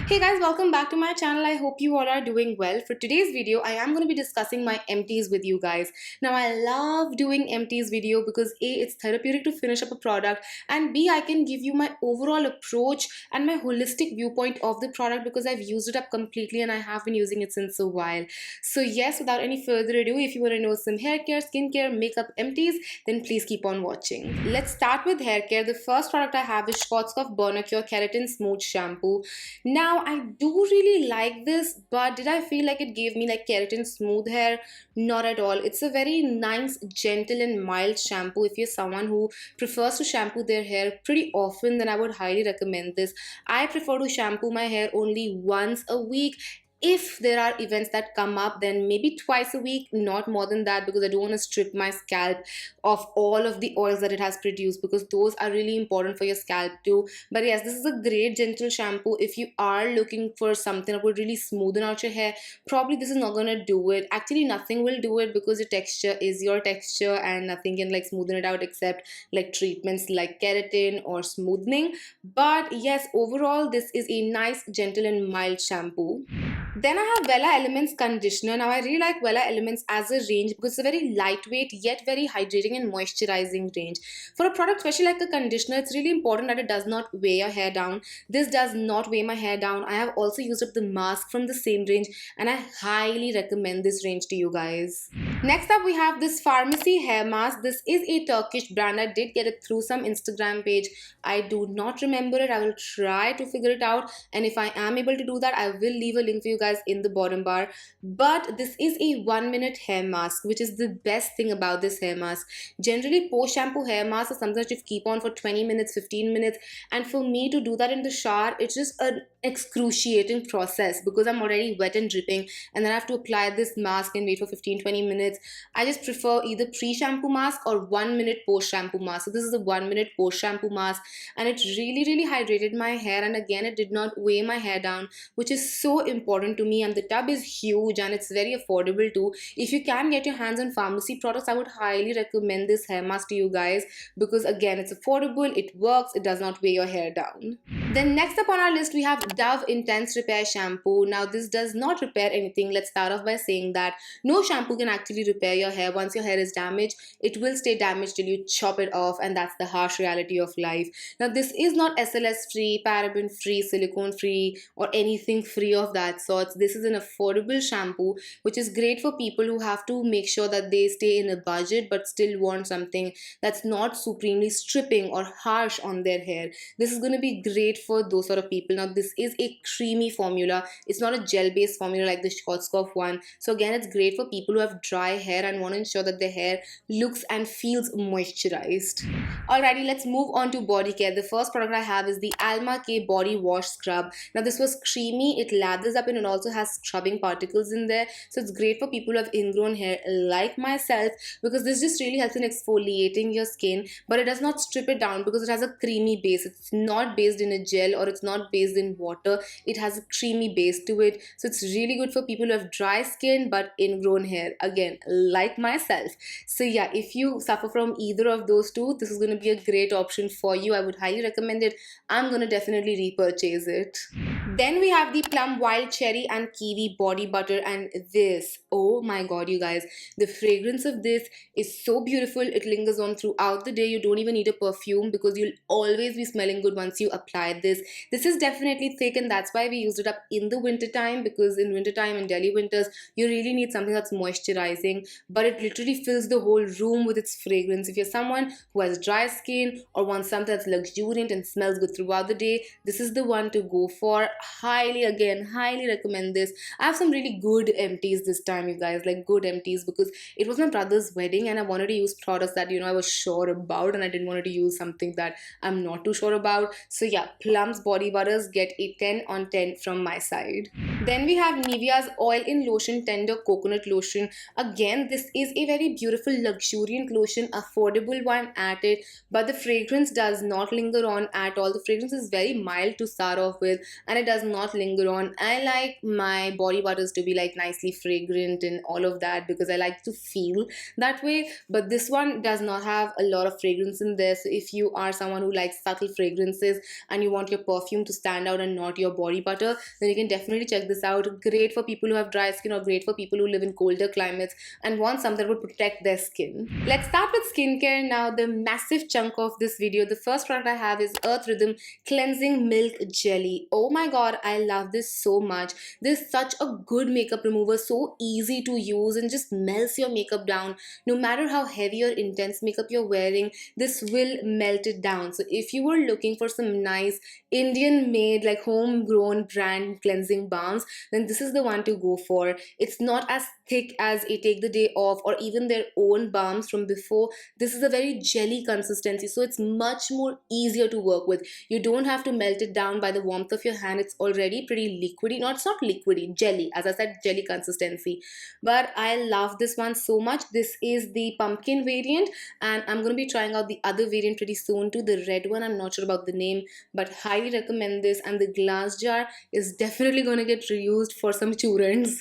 Hey guys, welcome back to my channel. I hope you all are doing well. For today's video, I am going to be discussing my empties with you guys. Now, I love doing empties video because A, it's therapeutic to finish up a product, and B, I can give you my overall approach and my holistic viewpoint of the product because I've used it up completely and I have been using it since a while. So yes, without any further ado, if you want to know some hair care, skincare, makeup empties, then please keep on watching. Let's start with hair care. The first product I have is Schwarzkopf Bonacure Keratin Smooth Shampoo. Now, I do really like this, but did I feel like it gave me like keratin smooth hair? Not at all. It's a very nice, gentle, and mild shampoo. If you're someone who prefers to shampoo their hair pretty often, then I would highly recommend this. I prefer to shampoo my hair only once a week. If there are events that come up, then maybe twice a week, not more than that, because I don't want to strip my scalp of all of the oils that it has produced, because those are really important for your scalp too. But yes, this is a great gentle shampoo. If you are looking for something that would really smoothen out your hair, probably this is not gonna do it. Actually, nothing will do it because your texture is your texture and nothing can like smoothen it out except like treatments like keratin or smoothing. But yes, overall this is a nice, gentle, and mild shampoo. Then I have Wella Elements conditioner. Now I really like Wella Elements as a range because it's a very lightweight yet very hydrating and moisturizing range. For a product especially like a conditioner, it's really important that it does not weigh your hair down. This does not weigh my hair down. I have also used up the mask from the same range and I highly recommend this range to you guys. Next up we have this Farmasi hair mask. This is a Turkish brand. I did get it through some Instagram page. I do not remember it. I will try to figure it out, and if I am able to do that, I will leave a link for you guys in the bottom bar. But this is a 1 minute hair mask, which is the best thing about this hair mask. Generally, post shampoo hair masks are something that you keep on for 20 minutes, 15 minutes, and for me to do that in the shower, it's just an excruciating process because I'm already wet and dripping, and then I have to apply this mask and wait for 15-20 minutes. I just prefer either pre-shampoo mask or 1 minute post-shampoo mask. So this is a 1 minute post-shampoo mask, and it really hydrated my hair, and again it did not weigh my hair down, which is so important to me. And the tub is huge and it's very affordable too. If you can get your hands on Farmasi products, I would highly recommend this hair mask to you guys because again it's affordable, it works, it does not weigh your hair down. Then next up on our list we have Dove Intense Repair Shampoo. Now this does not repair anything. Let's start off by saying that no shampoo can actually repair your hair. Once your hair is damaged, it will stay damaged till you chop it off, and that's the harsh reality of life. Now this is not SLS free, paraben free, silicone free, or anything free of that sort. This is an affordable shampoo which is great for people who have to make sure that they stay in a budget but still want something that's not supremely stripping or harsh on their hair. This is going to be great for those sort of people. Now this is a creamy formula. It's not a gel based formula like the Schwarzkopf one. So again, it's great for people who have dry hair and want to ensure that their hair looks and feels moisturized. Alrighty, let's move on to body care. The first product I have is the Alma K Body Wash Scrub. Now this was creamy, it lathers up and it also has scrubbing particles in there. So it's great for people who have ingrown hair like myself because this just really helps in exfoliating your skin, but it does not strip it down because it has a creamy base. It's not based in a gel or it's not based in water. It has a creamy base to it. So it's really good for people who have dry skin but ingrown hair, again like myself. So yeah, if you suffer from either of those two, this is going to be a great option for you. I would highly recommend it. I'm going to definitely repurchase it. Then we have the Plum Wild Cherry and Kiwi Body Butter, and this, oh my god you guys, the fragrance of this is so beautiful. It lingers on throughout the day. You don't even need a perfume because you'll always be smelling good once you apply this. This is definitely thick, and that's why we used it up in the winter time, because in winter time, in Delhi winters, you really need something that's moisturizing, but it literally fills the whole room with its fragrance. If you're someone who has dry skin or wants something that's luxuriant and smells good throughout the day, this is the one to go for. Highly recommend this. I have some really good empties this time, you guys, like good empties, because it was my brother's wedding and I wanted to use products that I was sure about, and I didn't want to use something that I'm not too sure about. So yeah, Plum's body butters get a 10 on 10 from my side. Then we have Nivea's Oil in Lotion Tender Coconut Lotion. Again, this is a very beautiful luxuriant lotion, affordable one at it, but the fragrance does not linger on at all. The fragrance is very mild to start off with, and it does not linger on. I like my body butters to be like nicely fragrant and all of that because I like to feel that way, but this one does not have a lot of fragrance in there. So if you are someone who likes subtle fragrances and you want your perfume to stand out and not your body butter, then you can definitely check this out. Great for people who have dry skin or great for people who live in colder climates and want something that would protect their skin. Let's start with skincare now, the massive chunk of this video. The first product I have is Earth Rhythm Cleansing Milk Jelly. Oh my god, I love this so much. This is such a good makeup remover, so easy to use and just melts your makeup down. No matter how heavy or intense makeup you're wearing, this will melt it down. So if you were looking for some nice Indian made, like homegrown brand cleansing balms, then this is the one to go for. It's not as thick as a Take the Day Off or even their own balms from before. This is a very jelly consistency, so it's much more easier to work with. You don't have to melt it down by the warmth of your hand. It's already pretty liquidy. No, it's not liquidy, jelly. As I said, jelly consistency. But I love this one so much. This is the pumpkin variant, and I'm going to be trying out the other variant pretty soon too, the red one. I'm not sure about the name, but highly recommend this. And the glass jar is definitely going to get reused for some churans.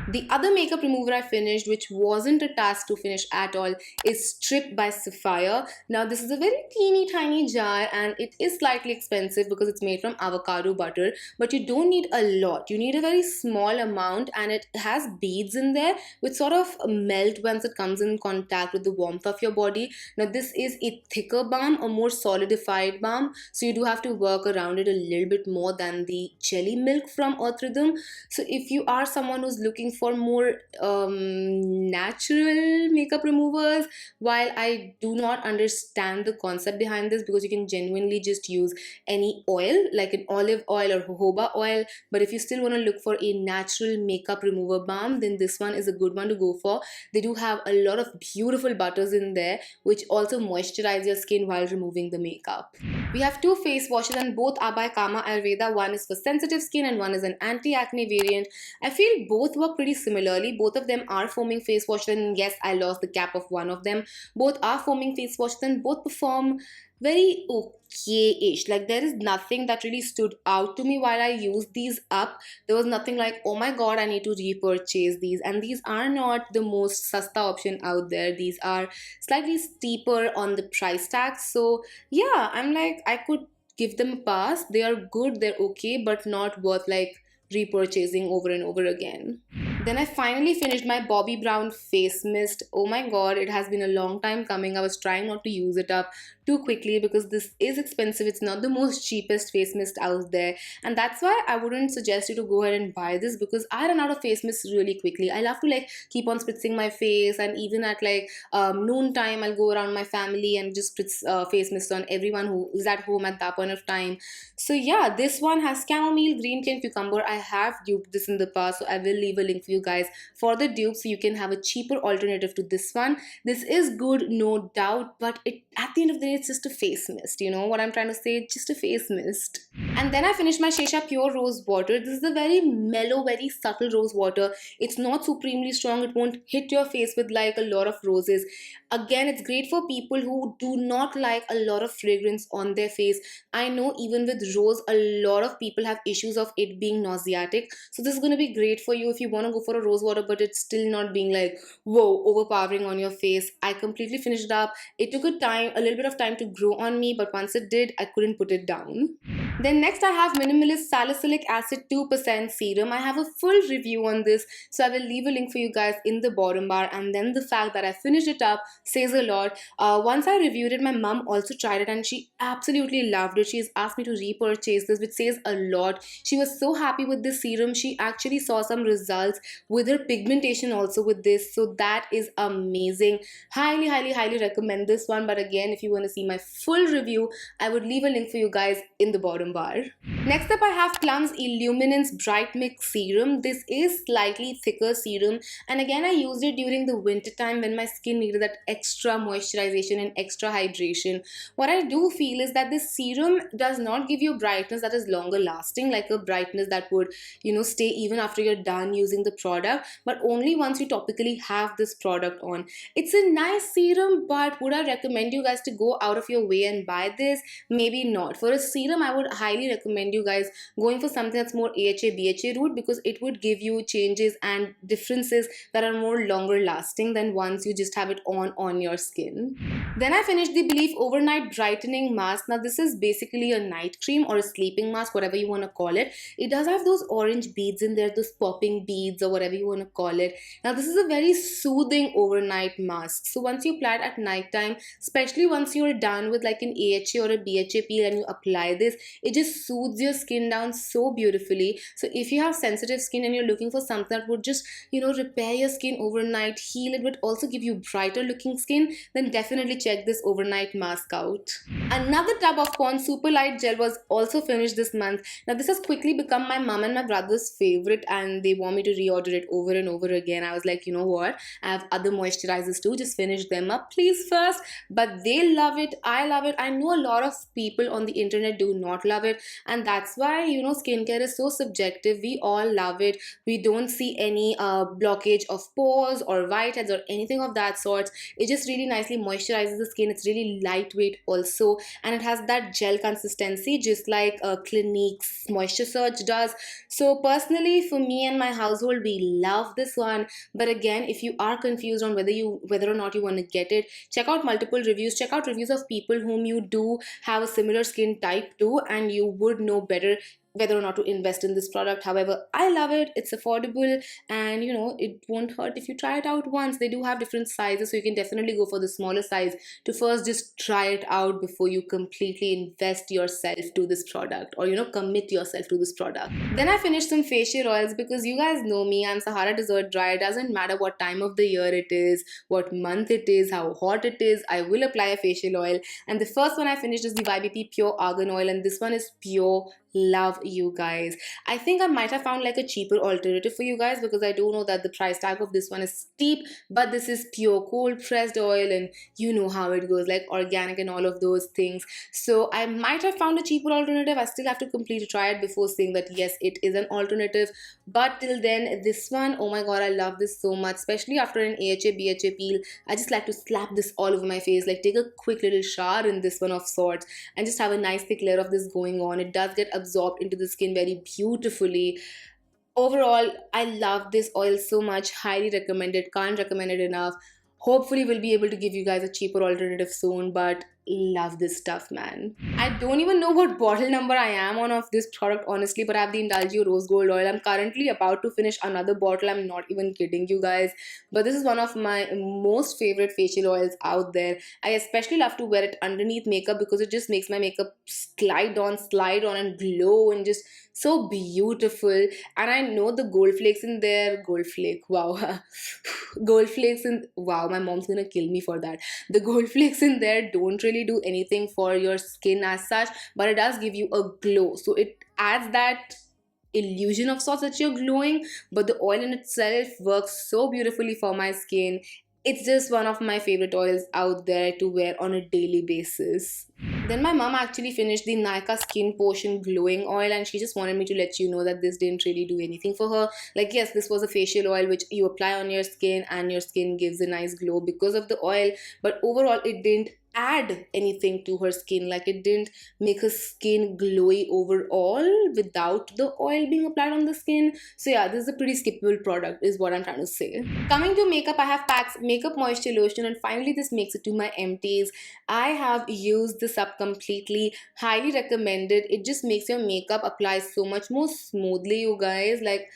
The other makeup remover I finished, which wasn't a task to finish at all, is Strip by Sapphire. Now this is a very teeny tiny jar and it is slightly expensive because it's made from avocado butter, but you don't need a lot. You need a very small amount, and it has beads in there which sort of melt once it comes in contact with the warmth of your body. Now this is a thicker balm, a more solidified balm, so you do have to work around it a little bit more than the jelly milk from Earth Rhythm. So if you are someone who's looking for more natural makeup removers, while I do not understand the concept behind this because you can genuinely just use any oil like an olive oil or jojoba oil, but if you still want to look for a natural makeup remover balm, then this one is a good one to go for. They do have a lot of beautiful butters in there which also moisturize your skin while removing the makeup. We have two face washes and both are by Kama Ayurveda. One is for sensitive skin and one is an anti-acne variant. I feel both work pretty similarly. Both of them are foaming face washes, and yes, I lost the cap of one of them. Both are foaming face washes and both perform very okay-ish. Like there is nothing that really stood out to me while I used these up. There was nothing like, oh my god, I need to repurchase these. And these are not the most sasta option out there. These are slightly steeper on the price tag. So yeah, I'm like, I could give them a pass. They are good, they're okay, but not worth like repurchasing over and over again. Then I finally finished my Bobbi Brown face mist. Oh my god, it has been a long time coming. I was trying not to use it up too quickly because this is expensive. It's not the most cheapest face mist out there, and that's why I wouldn't suggest you to go ahead and buy this because I run out of face mist really quickly. I love to like keep on spritzing my face, and even at like noon time I'll go around my family and just spritz face mist on everyone who is at home at that point of time. So yeah, this one has chamomile, green tea and cucumber. I have duped this in the past, so I will leave a link for you guys for the dupe so you can have a cheaper alternative to this one. This is good, no doubt, but it at the end of the day it's just a face mist. You know what I'm trying to say? Just a face mist. And then I finished my Shesha Pure Rose Water. This is a very mellow, very subtle rose water. It's not supremely strong. It won't hit your face with like a lot of roses. Again, it's great for people who do not like a lot of fragrance on their face. I know even with rose, a lot of people have issues of it being nauseatic. So this is going to be great for you if you want to go for a rose water, but it's still not being like, whoa, overpowering on your face. I completely finished it up. It took a little bit of time to grow on me, but once it did, I couldn't put it down. Then next I have Minimalist Salicylic Acid 2% Serum. I have a full review on this, so I will leave a link for you guys in the bottom bar. And then the fact that I finished it up says a lot. Once I reviewed it, my mom also tried it and she absolutely loved it. She's asked me to repurchase this, which says a lot. She was so happy with this serum. She actually saw some results with her pigmentation also with this, so that is amazing. Highly, highly, highly recommend this one. But again, if you want to see my full review, I would leave a link for you guys in the bottom bar. Next up I have Plum's e-Luminence Bright Mix Serum. This is slightly thicker serum, and again I used it during the winter time when my skin needed that extra moisturization and extra hydration. What I do feel is that this serum does not give you brightness that is longer lasting, like a brightness that would, you know, stay even after you're done using the product, but only once you topically have this product on. It's a nice serum, but would I recommend you guys to go out of your way and buy this? Maybe not. For a serum, I would highly recommend you guys going for something that's more AHA BHA route, because it would give you changes and differences that are more longer lasting than once you just have it on your skin. Then I finished the Belif Overnight Brightening Mask. Now this is basically a night cream or a sleeping mask, whatever you want to call it. It does have those orange beads in there, those popping beads or whatever you want to call it. Now this is a very soothing overnight mask. So once you apply it at night time, especially once you're done with like an AHA or a BHA peel and you apply this, it just soothes your skin down so beautifully. So if you have sensitive skin and you're looking for something that would just, repair your skin overnight, heal it, but also give you brighter looking skin, then definitely check this overnight mask out. Another tub of Pond's Superlight Gel was also finished this month. Now this has quickly become my mom and my brother's favorite, and they want me to reorder it over and over again. I was like, you know what, I have other moisturizers too, just finish them up please first. But they love it, I love it. I know a lot of people on the internet do not love it, and that's why, skincare is so subjective. We all love it. We don't see any blockage of pores or whiteheads or anything of that sort. It just really nicely moisturizes the skin. It's really lightweight also, and it has that gel consistency just like Clinique's Moisture Surge does. So personally, for me and my household, we love this one. But again, if you are confused on whether or not you want to get it, check out multiple reviews. Check out reviews of people whom you do have a similar skin type to, and you would know better whether or not to invest in this product. However, I love it. It's affordable, and it won't hurt if you try it out once. They do have different sizes, so you can definitely go for the smaller size to first just try it out before you completely invest yourself to this product, or commit yourself to this product. Then I finished some facial oils, because you guys know me, I'm Sahara Desert Dry. It doesn't matter what time of the year it is, what month it is, how hot it is, I will apply a facial oil. And the first one I finished is the YBP Pure Argan Oil, and this one is pure love, you guys. I think I might have found like a cheaper alternative for you guys, because I do know that the price tag of this one is steep, but this is pure cold pressed oil, and you know how it goes, like organic and all of those things. So I might have found a cheaper alternative. I still have to completely try it before saying that yes, it is an alternative. But till then, this one, oh my god, I love this so much, especially after an AHA BHA peel. I just like to slap this all over my face, like take a quick little shower in this one of sorts, and just have a nice thick layer of this going on. It does get absorbed into the skin very beautifully. Overall, I love this oil so much. Highly recommend it. Can't recommend it enough. Hopefully we'll be able to give you guys a cheaper alternative soon, but love this stuff, man. I don't even know what bottle number I am on of this product, honestly, but I have the Indulgeo Rose Gold Oil. I'm currently about to finish another bottle. I'm not even kidding you guys. But this is one of my most favorite facial oils out there. I especially love to wear it underneath makeup, because it just makes my makeup slide on and glow and just so beautiful. And I know the gold flakes in there, gold flake, wow. Gold flakes in, wow, my mom's gonna kill me for that. The gold flakes in there don't really do anything for your skin as such, but it does give you a glow. So it adds that illusion of sorts that you're glowing, but the oil in itself works so beautifully for my skin. It's just one of my favorite oils out there to wear on a daily basis. Then my mom actually finished the Nykaa Skin Potion Glowing Oil, and she just wanted me to let you know that this didn't really do anything for her. Like, yes, this was a facial oil which you apply on your skin and your skin gives a nice glow because of the oil, but overall it didn't add anything to her skin. Like, it didn't make her skin glowy overall without the oil being applied on the skin. So yeah, this is a pretty skippable product is what I'm trying to say. Coming to makeup, I have PAC's Makeup Moisture Lotion, and finally this makes it to my empties. I have used this up completely. Highly recommended. It just makes your makeup apply so much more smoothly, you guys. Like,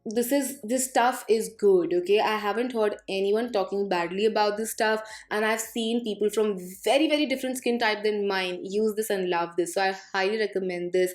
this stuff is good, okay? I haven't heard anyone talking badly about this stuff, and I've seen people from very different skin type than mine use this and love this. So I highly recommend this.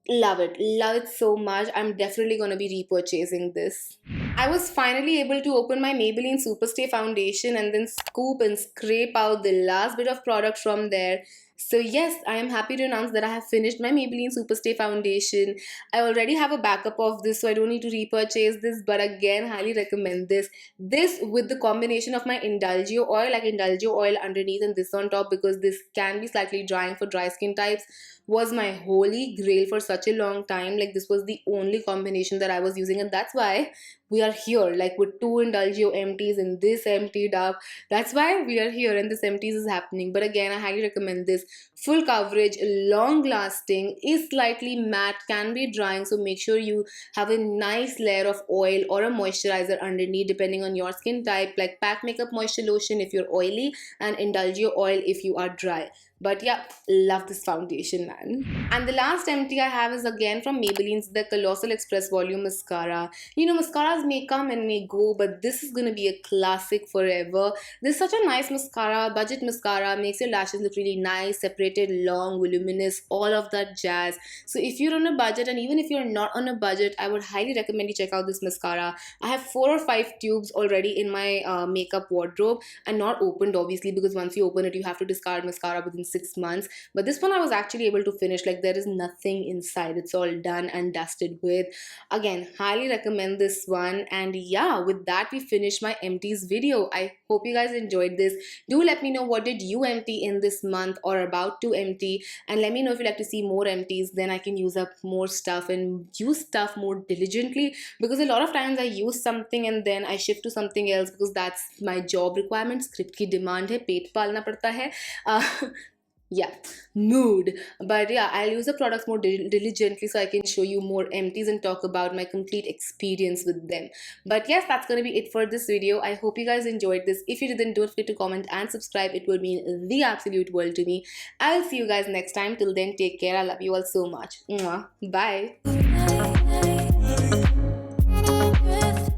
Love it so much. I'm definitely gonna be repurchasing this. I was finally able to open my Maybelline Superstay foundation and then scoop and scrape out the last bit of product from there. So yes, I am happy to announce that I have finished my Maybelline Superstay foundation. I already have a backup of this, so I don't need to repurchase this, but again, highly recommend this. This with the combination of my Indulgeo oil, like Indulgeo oil underneath and this on top, because this can be slightly drying for dry skin types, was my holy grail for such a long time. Like, this was the only combination that I was using, and that's why we are here, like with 2 Indulgeo empties and this emptied up. That's why we are here and this empties is happening. But again, I highly recommend this. full coverage, long lasting, is slightly matte, can be drying, so make sure you have a nice layer of oil or a moisturizer underneath depending on your skin type, like pack makeup moisture lotion if you're oily and Indulgeo oil if you are dry. But yeah, love this foundation, man. And the last empty I have is again from Maybelline's the Colossal Express Volume Mascara. You know, mascaras may come and may go, but this is gonna be a classic forever. This is such a nice mascara, budget mascara, makes your lashes look really nice, separated, long, voluminous, all of that jazz. So if you're on a budget, and even if you're not on a budget, I would highly recommend you check out this mascara. I have 4 or 5 tubes already in my makeup wardrobe, and not opened obviously, because once you open it you have to discard mascara within 6 months. But this one I was actually able to finish, like there is nothing inside, it's all done and dusted with. Again, highly recommend this one. And yeah, with that we finished my empties video. I hope you guys enjoyed this. Do let me know what did you empty in this month or about to empty, and let me know if you like to see more empties, then I can use up more stuff and use stuff more diligently, because a lot of times I use something and then I shift to something else because that's my job requirement. Script ki demand hai, पेट पालना पड़ता है. Yeah, mood. But yeah, I'll use the products more diligently so I can show you more empties and talk about my complete experience with them. But yes, that's gonna be it for this video. I hope you guys enjoyed this. If you didn't, don't forget to comment and subscribe. It would mean the absolute world to me. I'll see you guys next time. Till then, take care. I love you all so much. Mwah. Bye.